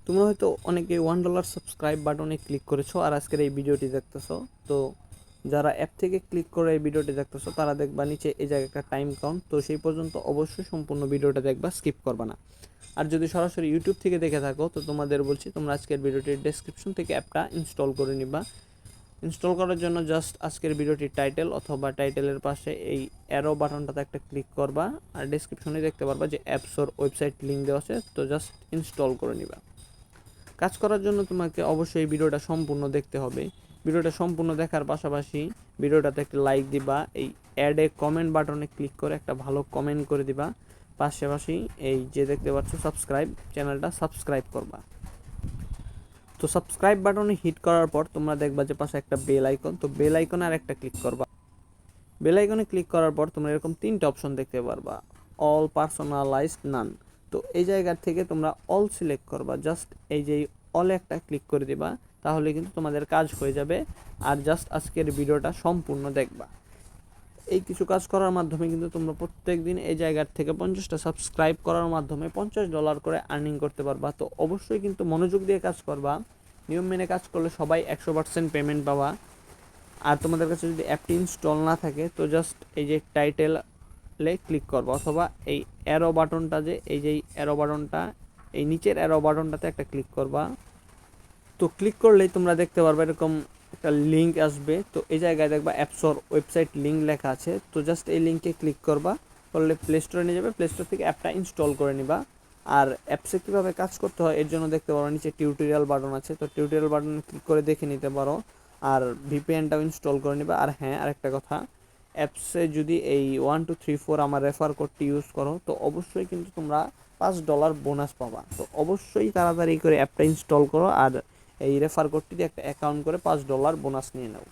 তোমরা হয়তো অনেকে $1 সাবস্ক্রাইব বাটনে ক্লিক করেছো আর আজকের এই ভিডিওটি দেখতেছো। তো যারা অ্যাপ থেকে ক্লিক করে এই ভিডিওটি দেখতেছো তারা দেখবা নিচে এই জায়গায় একটা টাইম কাউন্ট, তো সেই পর্যন্ত অবশ্যই সম্পূর্ণ ভিডিওটা দেখবা, স্কিপ করবা না। আর যদি সরাসরি ইউটিউব থেকে দেখে থাকো তো তোমাদের বলছি তোমরা আজকের ভিডিওটির ডেসক্রিপশন থেকে অ্যাপটা ইনস্টল করে নিবা। ইনস্টল করার জন্য জাস্ট আজকের ভিডিওটির টাইটেল অথবা টাইটেলের পাশে এই অ্যারো বাটনটাতে একটা ক্লিক করবা, আর ডেসক্রিপশনে দেখতে পারবা যে অ্যাপসর ওয়েবসাইট লিঙ্ক দেওয়া আছে, তো জাস্ট ইনস্টল করে নিবা। কাজ করার জন্য তোমাকে অবশ্যই ভিডিওটা সম্পূর্ণ দেখতে হবে। ভিডিওটা সম্পূর্ণ দেখার পাশাপাশি ভিডিওটাতে একটা লাইক দিবা, এই অ্যাডে কমেন্ট বাটনে ক্লিক করে একটা ভালো কমেন্ট করে দিবা, পাশাপাশি এই যে দেখতে পাচ্ছ সাবস্ক্রাইব, চ্যানেলটা সাবস্ক্রাইব করবা। তো সাবস্ক্রাইব বাটনে হিট করার পর তোমরা দেখবা যে পাশে একটা বেল আইকন, তো বেল আইকনে আর একটা ক্লিক করবা। বেল আইকনে ক্লিক করার পর তোমরা এরকম তিনটা অপশন দেখতে পারবা, অল, পার্সোনালাইজড, নান। তো এই জায়গা থেকে তোমরা অল সিলেক্ট করবা, জাস্ট এই যে অলে একটা ক্লিক করে দিবা, তাহলে কিন্তু তোমাদের কাজ হয়ে যাবে। আর জাস্ট আজকের ভিডিওটা সম্পূর্ণ দেখবা। এই কিছু কাজ করার মাধ্যমে কিন্তু তোমরা প্রত্যেক দিন এই জায়গার থেকে 50টা সাবস্ক্রাইব করার মাধ্যমে $50 করে আর্নিং করতে পারবা। তো অবশ্যই কিন্তু মনোযোগ দিয়ে কাজ করবা, নিয়ম মেনে কাজ করলে সবাই 100% পেমেন্ট পাবা। আর তোমাদের কাছে যদি অ্যাপটি ইনস্টল না থাকে তো জাস্ট এই যে টাইটেলে ক্লিক করবা, অথবা এই অ্যারো বাটনটা, যে এই যে অ্যারো বাটনটা, এই নিচের অ্যারো বাটনটাতে একটা ক্লিক করবা। তো ক্লিক করলেই তোমরা দেখতে পারবে এরকম একটা লিঙ্ক আসবে, তো এই জায়গায় দেখবা অ্যাপসর ওয়েবসাইট লিঙ্ক লেখা আছে, তো জাস্ট এই লিঙ্কে ক্লিক করবা, করলে প্লে স্টোরে নিয়ে যাবে, প্লে স্টোর থেকে অ্যাপটা ইনস্টল করে নিবা। আর অ্যাপসে কীভাবে কাজ করতে হয় এর জন্য দেখতে পারো নিচে টিউটোরিয়াল বাটন আছে, তো টিউটোরিয়াল বাটনে ক্লিক করে দেখে নিতে পারো। আর ভিপিএনটাও ইনস্টল করে নিবা। আর হ্যাঁ, আরেকটা কথা, অ্যাপসে যদি এই 1234 আমার রেফার কোডটি ইউজ করো তো অবশ্যই কিন্তু তোমরা $5 বোনাস পাবা। তো অবশ্যই তাড়াতাড়ি করে অ্যাপটা ইনস্টল করো আর এই রেফার কোডটি দিয়ে একটা অ্যাকাউন্ট করে $5 বোনাস নিয়ে নাও।